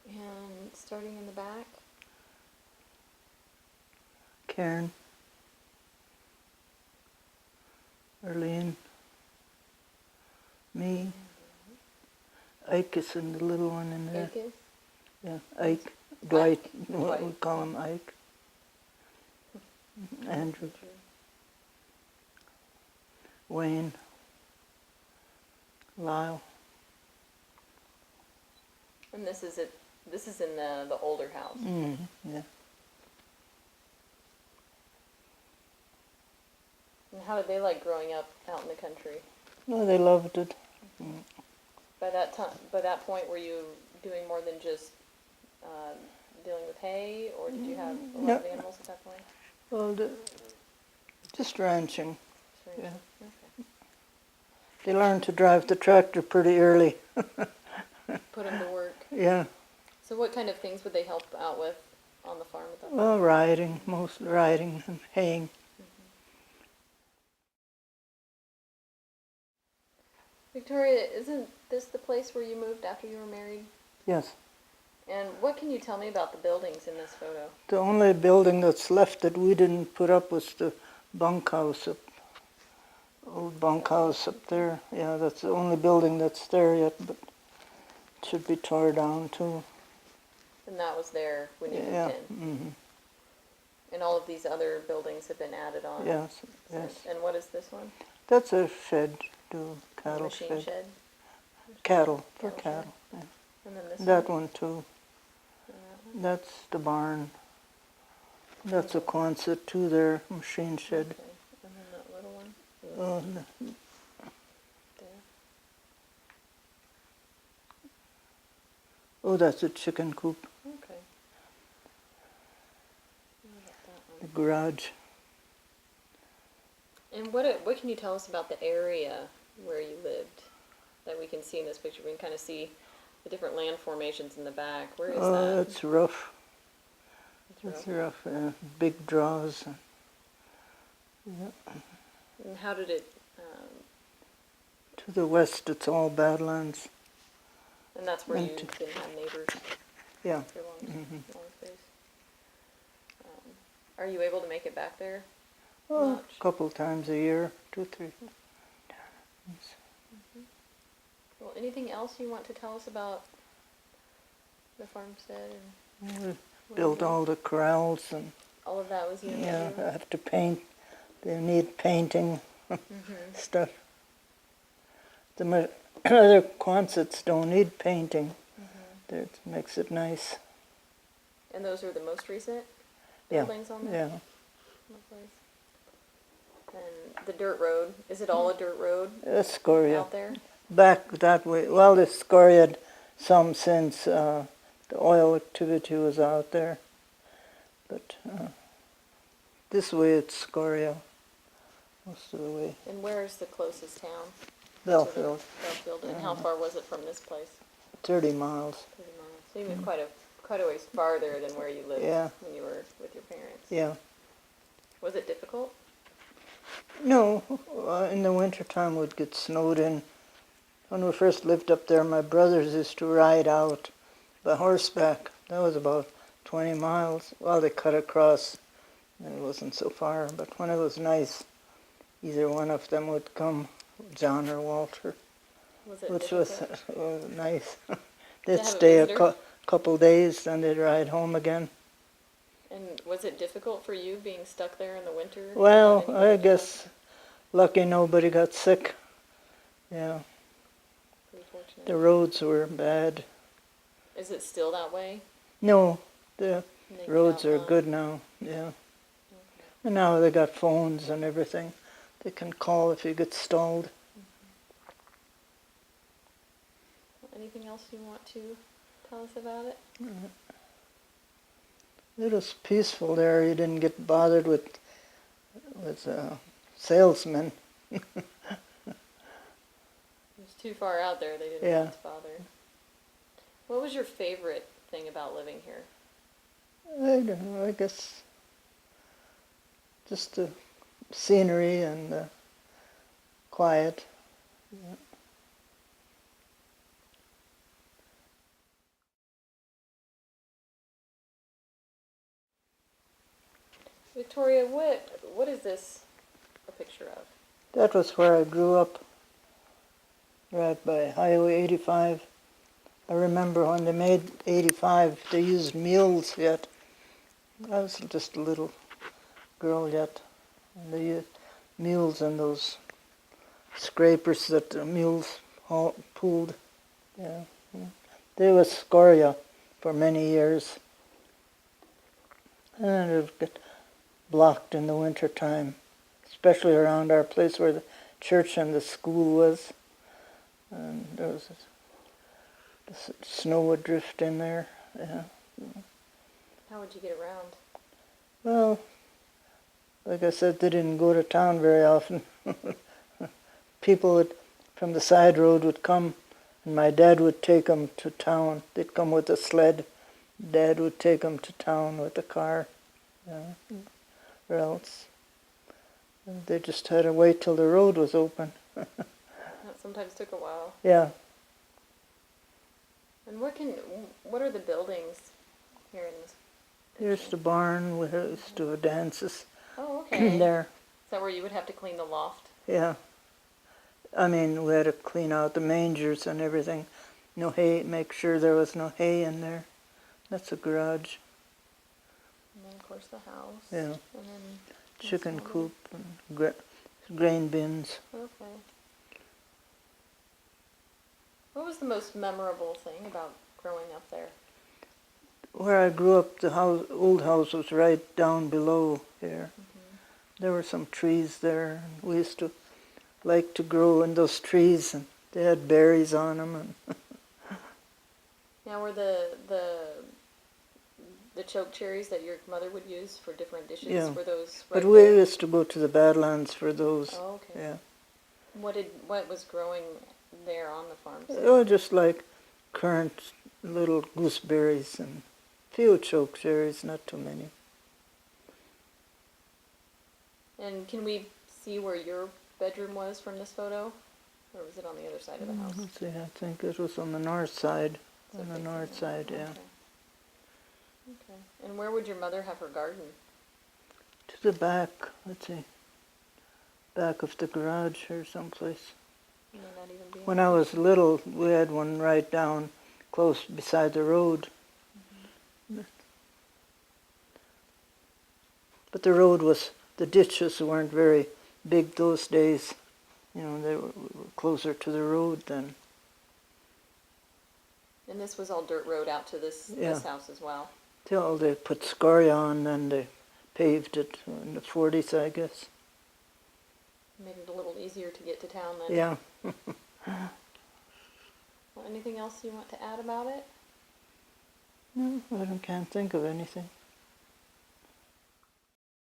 And starting in the back. Karen, Arlene, me, Ike is in the little one in there. Ike is? Yeah, Ike, Dwight, Dwight. we call him Ike. Andrew, Wayne, Lyle. And this is it. This is in the older house. Yeah. And how did they like growing up out in the country? No, they loved it. By that point, were you doing more than just dealing with hay, or did you have a lot of animals at that point? Well, just ranching. Just ranching. Yeah. Okay. They learned to drive the tractor pretty early. Put them to work. Yeah. So what kind of things would they help out with on the farm at that point? Well, riding, mostly riding and haying. Victoria, isn't this the place where you moved after you were married? Yes. And what can you tell me about the buildings in this photo? The only building that's left that we didn't put up was the bunkhouse old bunkhouse up there. Yeah, that's the only building that's there yet, but it should be tore down too. And that was there when you Yeah. moved in? And all of these other buildings have been added on? Yes, yes. And what is this one? That's a shed, cattle Machine shed? Cattle, for Cattle cattle. shed. Yeah. And then this That one? one too. And that one? That's the barn. That's a Quonset too there, machine shed. Okay. And then that little one? Oh, There. oh, that's a chicken coop, Okay. What about that the one? garage. And what can you tell us about the area where you lived that we can see in this picture? We can kind of see the different land formations in the back. Where is that? It's rough. It's It's rough. Big draws. Yeah. And how did it, To the west, it's all badlands. and that's where And you didn't have neighbors Yeah. for long space? Are you able to make it back there? Oh, Much? a couple times a year, 2, 3. Well, anything else you want to tell us about the farmstead? And Built all the corrals and all of that was you? yeah, I have to paint. They need painting stuff. The other Quonsets don't need painting. It makes it nice. And those are the most recent Yeah, buildings on there? yeah. Lovely. And the dirt road, is it all a dirt road Scoria. out there? Back that way. Well, the Scoria had some since the oil activity was out there. But this way it's Scoria most of the way. And where is the closest town? Belfield, Belfield. And how far was it from this place? 30 miles. 30 miles. So you moved quite a ways farther than where you lived Yeah. when you were with your parents. Yeah. Was it difficult? No, in the wintertime we'd get snowed in. When we first lived up there, my brothers used to ride out by horseback. That was about 20 miles. Well, they cut across, and it wasn't so far. But when it was nice, either one of them would come, John or Walter, Was it which difficult? was nice. To They'd have a stay a visitor? couple days, then they'd ride home again. And was it difficult for you being stuck there in the winter? Well, without I anybody to guess lucky nobody got sick. Yeah, talk? Pretty fortunate. the roads were bad. Is it still that way? No, the Can they get roads out are long? good now, yeah. Okay. And now they got phones and everything. They can call if you get stalled. Anything else you want to tell us about it? It was peaceful there. You didn't get bothered with salesmen. It was too far out there. They didn't Yeah. want to bother. What was your favorite thing about living here? I don't know, I guess just the scenery and the quiet. Yeah. Victoria, what is this a picture of? That was where I grew up, right by Highway 85. I remember when they made 85, they used mules yet. I was just a little girl yet. And they used mules and those scrapers that the mules pulled. Yeah. There was scoria for many years. And it would get blocked in the winter time, especially around our place where the church and the school was. And there was the snow would drift in there. Yeah. How would you get around? Well, like I said, they didn't go to town very often. People from the side road would come, and my dad would take them to town. They'd come with a sled. Dad would take them to town with a car. Or else they just had to wait till the road was open. That sometimes took a while. Yeah. And what are the buildings here in this? Here's the barn where we used to have dances. Oh, okay. There. Is that where you would have to clean the loft? Yeah. I mean, we had to clean out the mangers and everything. No hay, make sure there was no hay in there. That's a garage. And then, of course, the house. Yeah. And then Chicken coop and grain bins. Okay. What was the most memorable thing about growing up there? Where I grew up, the old house was right down below here. Mm-hmm. There were some trees there. And we used to like to grow in those trees, and they had berries on them. And Now, were the choke cherries that your mother would use for different dishes, Yeah. were those But right we there? used to go to the Badlands for those. Oh, okay. Yeah. What was growing there on the farm? Oh, just like currant little gooseberries and few choke cherries, not too many. And can we see where your bedroom was from this photo? Or was it on the other side of the house? Let's see, I think it was on the north side. So On the facing north that. side, yeah. Okay. And where would your mother have her garden? To the back, let's see, back of the garage or someplace. May not even be. When I was little, we had one right down close beside the road. Mm-hmm. But the road the ditches weren't very big those days. You know, they were closer to the road than. And this was all dirt road out to this house as well. Till they put scoria on, and they paved it in the 40s, I guess. Made it a little easier to get to town then. Yeah. Well, anything else you want to add about it? No, I can't think of anything.